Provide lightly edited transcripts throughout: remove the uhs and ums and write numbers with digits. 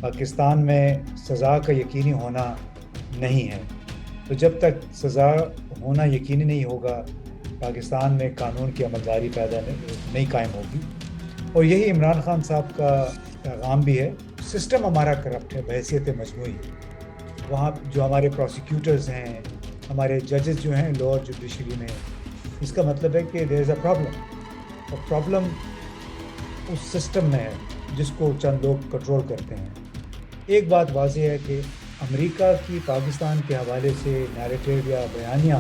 پاکستان میں سزا کا یقینی ہونا نہیں ہے. تو جب تک سزا ہونا یقینی نہیں ہوگا پاکستان میں قانون کی عملداری پیدا نہیں قائم ہوگی. اور یہی عمران خان صاحب کا پیغام بھی ہے. سسٹم ہمارا کرپٹ ہے بحیثیت مجموعی. وہاں جو ہمارے پروسیکیوٹرز ہیں، ہمارے ججز جو ہیں لوور جوڈیشری میں، اس کا مطلب ہے کہ دیر از اے پرابلم. اور پرابلم اس سسٹم میں ہے جس کو چند لوگ کنٹرول کرتے ہیں. ایک بات واضح ہے کہ امریکہ کی پاکستان کے حوالے سے نیریٹو یا بیانیہ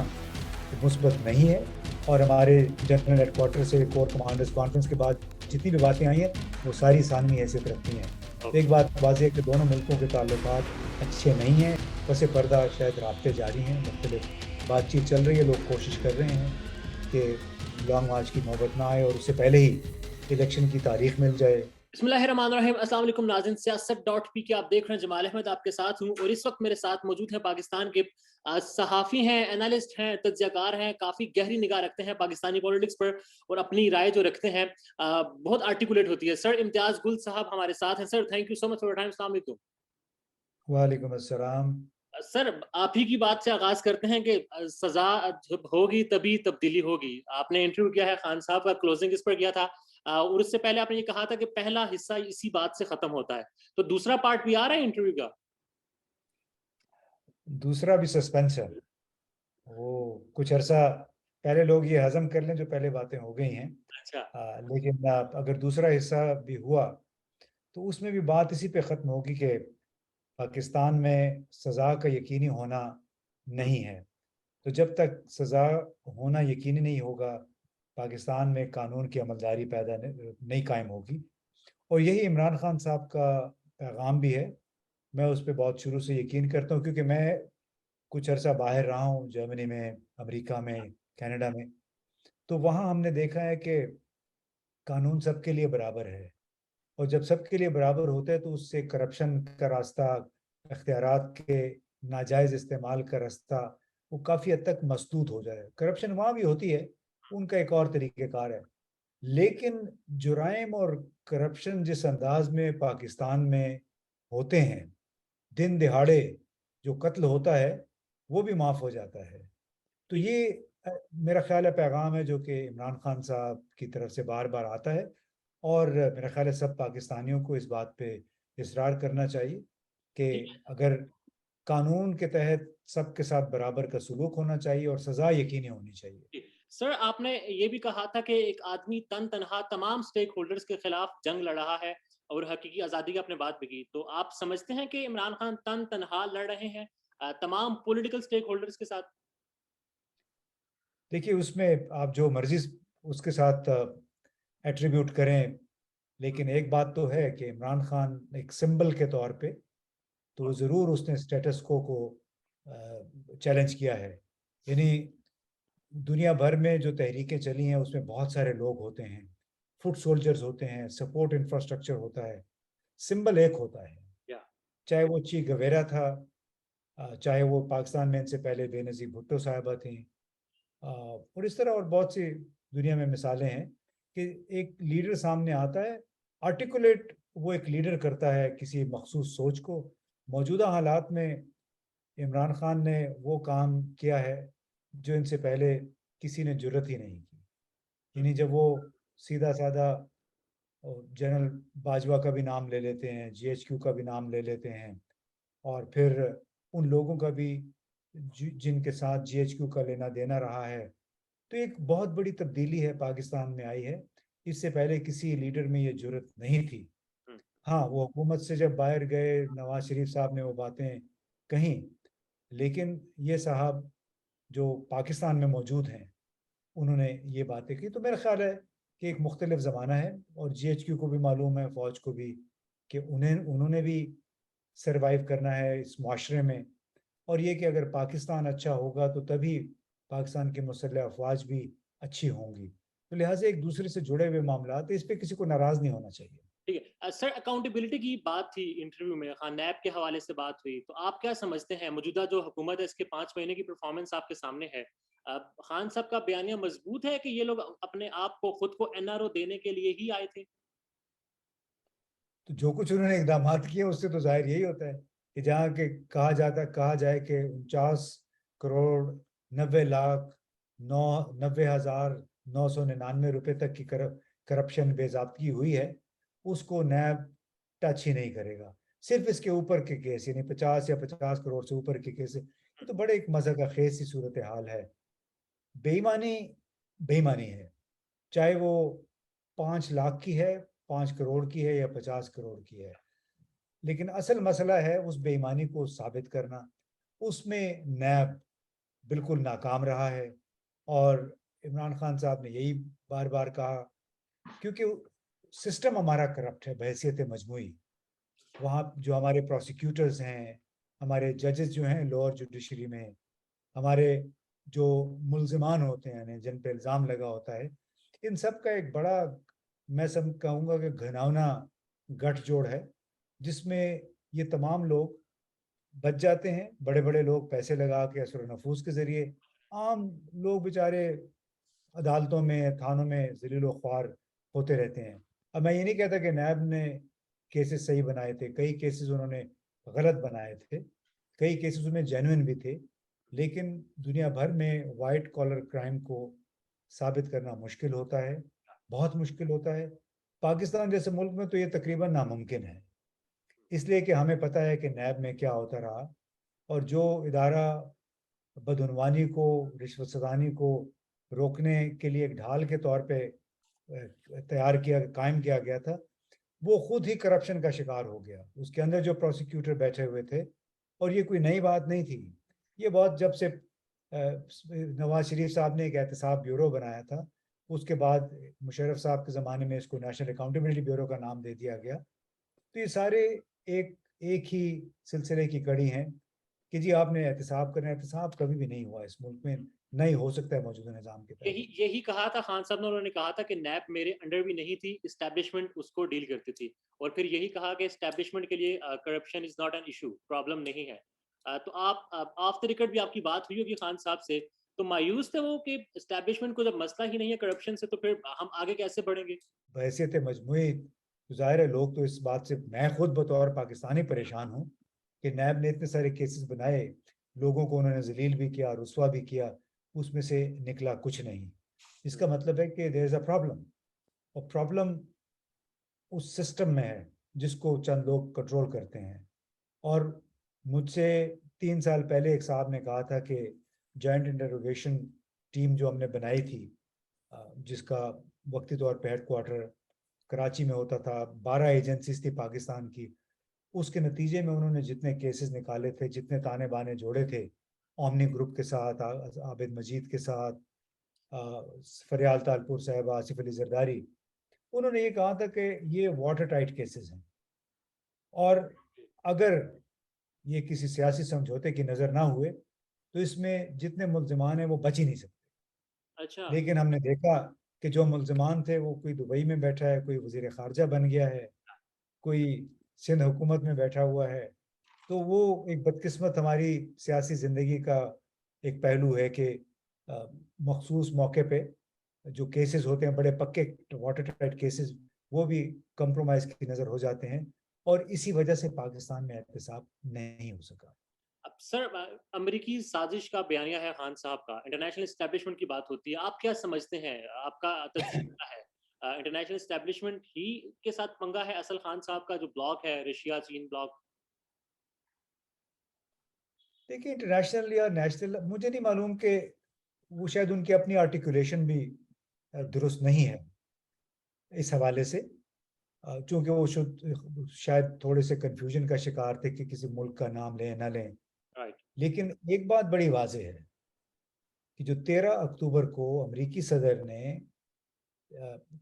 مثبت نہیں ہے. اور ہمارے جنرل ہیڈ کوارٹر سے کور کمانڈرز کانفرنس کے بعد جتنی بھی باتیں آئی ہیں وہ ساری ثانوی حیثیت رکھتی ہیں. تو ایک بات واضح ہے کہ دونوں ملکوں کے تعلقات اچھے نہیں ہیں. پس پردہ شاید رابطے جاری ہیں، مختلف بات چیت چل رہی ہے، لوگ کوشش کر رہے ہیں کہ لانگ مارچ کی نوبت نہ آئے اور اس سے پہلے ہی الیکشن کی تاریخ مل جائے. بسم اللہ الرحمن الرحیم. السلام علیکم ناظرین، سیاست ڈاٹ پی کے آپ دیکھ رہے ہیں. جمال احمد آپ کے ساتھ ہوں اور اس وقت میرے ساتھ موجود ہیں پاکستان کے صحافی ہیں، انالسٹ ہیں، تجزیہ کار ہیں، کافی گہری نگاہ رکھتے ہیں پاکستانی پولیٹکس پر اور اپنی رائے جو رکھتے ہیں بہت آرٹیکولیٹ ہوتی ہے. سر امتیاز گل صاحب ہمارے ساتھ ہیں. Sir thank you so much for your time. السلام علیکم. وعلیکم السلام. سر آپ ہی کی بات سے آغاز کرتے ہیں کہ سزا جب ہوگی تبھی تبدیلی ہوگی. آپ نے انٹرویو کیا ہے خان صاحب کا، کلوزنگ اس پر کیا تھا اور اس سے پہلے آپ نے یہ کہا تھا کہ پہلا حصہ اسی بات سے ختم ہوتا ہے. تو دوسرا پارٹ بھی آ رہا ہے انٹرویو کا؟ دوسرا بھی سسپینس ہے. وہ کچھ عرصہ پہلے لوگ یہ ہضم کر لیں جو پہلے باتیں ہو گئی ہیں. اچھا. لیکن اگر دوسرا حصہ بھی ہوا تو اس میں بھی بات اسی پہ ختم ہوگی کہ پاکستان میں سزا کا یقینی ہونا نہیں ہے. تو جب تک سزا ہونا یقینی نہیں ہوگا پاکستان میں قانون کی عملداری پیدا نہیں قائم ہوگی. اور یہی عمران خان صاحب کا پیغام بھی ہے. میں اس پہ بہت شروع سے یقین کرتا ہوں کیونکہ میں کچھ عرصہ باہر رہا ہوں، جرمنی میں، امریکہ میں، کینیڈا میں. تو وہاں ہم نے دیکھا ہے کہ قانون سب کے لیے برابر ہے. اور جب سب کے لیے برابر ہوتا ہے تو اس سے کرپشن کا راستہ، اختیارات کے ناجائز استعمال کا راستہ وہ کافی حد تک مسدود ہو جائے. کرپشن وہاں بھی ہوتی ہے، ان کا ایک اور طریقہ کار ہے. لیکن جرائم اور کرپشن جس انداز میں پاکستان میں ہوتے ہیں، دن دہاڑے جو قتل ہوتا ہے وہ بھی معاف ہو جاتا ہے. تو یہ میرا خیال ہے پیغام ہے جو کہ عمران خان صاحب کی طرف سے بار بار آتا ہے. اور میرا خیال ہے سب پاکستانیوں کو اس بات پہ اصرار کرنا چاہیے کہ اگر قانون کے تحت سب کے ساتھ برابر کا سلوک ہونا چاہیے اور سزا یقینی ہونی چاہیے. سر آپ نے یہ بھی کہا تھا کہ ایک آدمی تن تنہا تمام سٹیک ہولڈرز کے خلاف جنگ لڑ رہا ہے اور حقیقی آزادی کی آپ نے بات بھی کی. تو آپ سمجھتے ہیں کہ عمران خان تن تنہا لڑ رہے ہیں تمام پولیٹیکل سٹیک ہولڈرز کے ساتھ؟ دیکھیے اس میں آپ جو مرضی اس کے ساتھ ایٹریبیوٹ کریں، لیکن ایک بات تو ہے کہ عمران خان ایک سمبل کے طور پہ تو ضرور اس نے اسٹیٹس کو چیلنج کیا ہے. یعنی دنیا بھر میں جو تحریکیں چلی ہیں اس میں بہت سارے لوگ ہوتے ہیں، فٹ سولجرز ہوتے ہیں، سپورٹ انفراسٹرکچر ہوتا ہے، سمبل ایک ہوتا ہے. چاہے وہ چی گویرا تھا، چاہے وہ پاکستان میں ان سے پہلے بے نظیر بھٹو صاحبہ تھیں، اور اس طرح اور بہت سی دنیا میں مثالیں ہیں کہ ایک لیڈر سامنے آتا ہے، آرٹیکولیٹ وہ ایک لیڈر کرتا ہے کسی مخصوص سوچ کو. موجودہ حالات میں عمران خان نے وہ کام کیا ہے جو ان سے پہلے کسی نے جرت ہی نہیں کی. یعنی جب وہ سیدھا سادہ جنرل باجوہ کا بھی نام لے لیتے ہیں، جی ایچ کیو کا بھی نام لے لیتے ہیں، اور پھر ان لوگوں کا بھی جن کے ساتھ جی ایچ کیو کا لینا دینا رہا ہے. تو ایک بہت بڑی تبدیلی ہے پاکستان میں آئی ہے. اس سے پہلے کسی لیڈر میں یہ جرت نہیں تھی. ہاں وہ حکومت سے جب باہر گئے، نواز شریف صاحب نے وہ باتیں کہیں، لیکن یہ صاحب جو پاکستان میں موجود ہیں انہوں نے یہ باتیں کی. تو میرا خیال ہے کہ ایک مختلف زمانہ ہے اور جی ایچ کیو کو بھی معلوم ہے، فوج کو بھی، کہ انہوں نے بھی سروائیو کرنا ہے اس معاشرے میں. اور یہ کہ اگر پاکستان اچھا ہوگا تو تبھی پاکستان کی مسلح افواج بھی اچھی ہوں گی. تو لہٰذا ایک دوسرے سے جڑے ہوئے معاملات، اس پہ کسی کو ناراض نہیں ہونا چاہیے. ٹھیک ہے سر، اکاؤنٹیبلٹی کی بات تھی انٹرویو میں، خان نیب کے حوالے سے بات ہوئی. تو آپ کیا سمجھتے ہیں موجودہ جو حکومت ہے اس کے 5 مہینے کی پرفارمنس آپ کے سامنے ہے، خان صاحب کا بیانیہ مضبوط ہے کہ یہ لوگ اپنے آپ کو خود کو این آر او دینے کے لیے ہی آئے تھے؟ تو جو کچھ انہوں نے اقدامات کیے اس سے تو ظاہر یہی ہوتا ہے کہ جہاں کہ کہا جائے کہ 49,90,999 تک کی کرپشن بے ضابطگی ہوئی ہے، اس کو نیب ٹچ ہی نہیں کرے گا. صرف اس کے اوپر کے کیس، یعنی 50 سے اوپر کے کیس، یہ تو بڑے ایک مزہ کا خیز سی صورتحال ہے. بے ایمانی ہے، چاہے وہ 5 لاکھ کی ہے، 5 کروڑ کی ہے یا 50 کروڑ کی ہے. لیکن اصل مسئلہ ہے اس بے ایمانی کو ثابت کرنا. اس میں نیب بالکل ناکام رہا ہے، اور عمران خان صاحب نے یہی بار بار کہا، کیونکہ سسٹم ہمارا کرپٹ ہے بحیثیت مجموعی. وہاں جو ہمارے پروسیکیوٹرز ہیں، ہمارے ججز جو ہیں لوور جوڈیشری میں، ہمارے جو ملزمان ہوتے ہیں جن پہ الزام لگا ہوتا ہے، ان سب کا ایک بڑا، میں کہوں گا کہ گھناؤنا گٹھ جوڑ ہے، جس میں یہ تمام لوگ بچ جاتے ہیں. بڑے بڑے لوگ پیسے لگا کے اثر و نفوذ کے ذریعے، عام لوگ بیچارے عدالتوں میں، تھانوں میں ذلیل و خوار ہوتے رہتے ہیں. اب میں یہ نہیں کہتا کہ نیب نے کیسز صحیح بنائے تھے، کئی کیسز انہوں نے غلط بنائے تھے، کئی کیسز میں جینوئن بھی تھے، لیکن دنیا بھر میں وائٹ کالر کرائم کو ثابت کرنا مشکل ہوتا ہے، بہت مشکل ہوتا ہے. پاکستان جیسے ملک میں تو یہ تقریباً ناممکن ہے، اس لیے کہ ہمیں پتہ ہے کہ نیب میں کیا ہوتا رہا، اور جو ادارہ بدعنوانی کو، رشوت ستانی کو روکنے کے لیے ایک ڈھال کے طور پہ قائم کیا گیا تھا، وہ خود ہی کرپشن کا شکار ہو گیا. اس کے اندر جو پروسیکیوٹر بیٹھے ہوئے تھے، اور یہ کوئی نئی بات نہیں تھی، یہ بہت جب سے نواز شریف صاحب نے ایک احتساب بیورو بنایا تھا، اس کے بعد مشرف صاحب کے زمانے میں اس کو نیشنل اکاؤنٹیبلٹی بیورو کا نام دے دیا گیا. تو یہ سارے ایک ہی سلسلے کی کڑی ہیں کہ جی آپ نے احتساب کرنا. احتساب کبھی بھی نہیں ہوا اس ملک میں، نہیں ہو سکتا ہے موجودہ نظام کے تحت. یہی کہا تھا خان صاحب نے، انہوں نے کہا تھا کہ نیب میرے انڈر بھی نہیں تھی، اسٹیبلشمنٹ اس کو ڈیل کرتی تھی، اور پھر یہی کہا کہ اسٹیبلشمنٹ کے لیے corruption is not an issue, problem نہیں ہے. تو آپ آف دا ریکارڈ بھی آپ کی بات ہوئی ہوگی خان صاحب سے، تو مایوس تھے وہ کہ اسٹیبلشمنٹ کو جب مسئلہ ہی نہیں ہے کرپشن سے، تو پھر ہم آگے کیسے بڑھیں گے؟ بحیثیت مجموعی ظاہر ہے لوگ تو اس بات سے، میں خود بطور پاکستانی پریشان ہوں کہ نیب نے اتنے سارے کیسز بنائے، لوگوں کو انہوں نے ذلیل بھی کیا، رسوا بھی کیا، اس میں سے نکلا کچھ نہیں. اس کا مطلب ہے کہ دیر از اے پرابلم، اور پرابلم اس سسٹم میں ہے جس کو چند لوگ کنٹرول کرتے ہیں. اور مجھ سے 3 سال پہلے ایک صاحب نے کہا تھا کہ جوائنٹ انٹروگیشن ٹیم جو ہم نے بنائی تھی، جس کا وقتی طور پہ ہیڈ کوارٹر کراچی میں ہوتا تھا، 12 ایجنسیز تھی پاکستان کی، اس کے نتیجے میں انہوں نے جتنے کیسز نکالے تھے، جتنے تانے بانے جوڑے تھے، اومنی گروپ کے ساتھ، عابد مجید کے ساتھ، فریال تالپور صاحب، آصف علی زرداری، انہوں نے یہ کہا تھا کہ یہ واٹر ٹائٹ کیسز ہیں، اور اگر یہ کسی سیاسی سمجھوتے کی نظر نہ ہوئے تو اس میں جتنے ملزمان ہیں وہ بچ ہی نہیں سکتے. اچھا. لیکن ہم نے دیکھا کہ جو ملزمان تھے وہ کوئی دبئی میں بیٹھا ہے، کوئی وزیر خارجہ بن گیا ہے، کوئی سندھ حکومت میں بیٹھا ہوا ہے. تو وہ ایک بدقسمت ہماری سیاسی زندگی کا ایک پہلو ہے کہ مخصوص موقع پہ جو کیسز ہوتے ہیں، بڑے پکے واٹر ٹائٹ کیسز، وہ بھی کمپرومائز کی نظر ہو جاتے ہیں، اور اسی وجہ سے پاکستان میں احتساب نہیں ہو سکا. اب سر، امریکی سازش کا بیانیہ ہے خان صاحب کا، انٹرنیشنل اسٹیبلشمنٹ کی بات ہوتی ہے، آپ کیا سمجھتے ہیں، آپ کا تجزیہ کیا ہے؟ انٹرنیشنل اسٹیبلشمنٹ ہی کے ساتھ پنگا ہے اصل خان صاحب کا، جو بلاک ہے رشیا چین بلاک؟ دیکھیے انٹرنیشنل یا نیشنل مجھے نہیں معلوم، کہ وہ شاید ان کی اپنی آرٹیکولیشن بھی درست نہیں ہے اس حوالے سے، چونکہ وہ شاید تھوڑے سے کنفیوژن کا شکار تھے کہ کسی ملک کا نام لیں نہ لیں. لیکن ایک بات بڑی واضح ہے کہ جو 13 اکتوبر کو امریکی صدر نے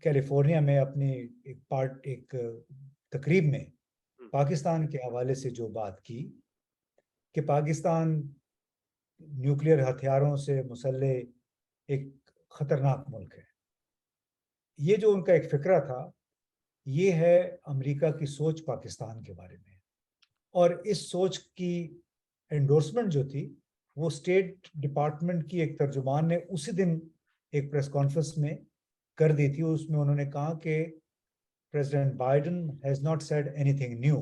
کیلیفورنیا میں اپنی ایک تقریب میں پاکستان کے حوالے سے جو بات کی کہ پاکستان نیوکلیئر ہتھیاروں سے مسلح ایک خطرناک ملک ہے، یہ جو ان کا ایک فکرہ تھا، یہ ہے امریکہ کی سوچ پاکستان کے بارے میں. اور اس سوچ کی انڈورسمنٹ جو تھی، وہ اسٹیٹ ڈپارٹمنٹ کی ایک ترجمان نے اسی دن ایک پریس کانفرنس میں کر دی تھی. اس میں انہوں نے کہا کہ President Biden has not said anything new.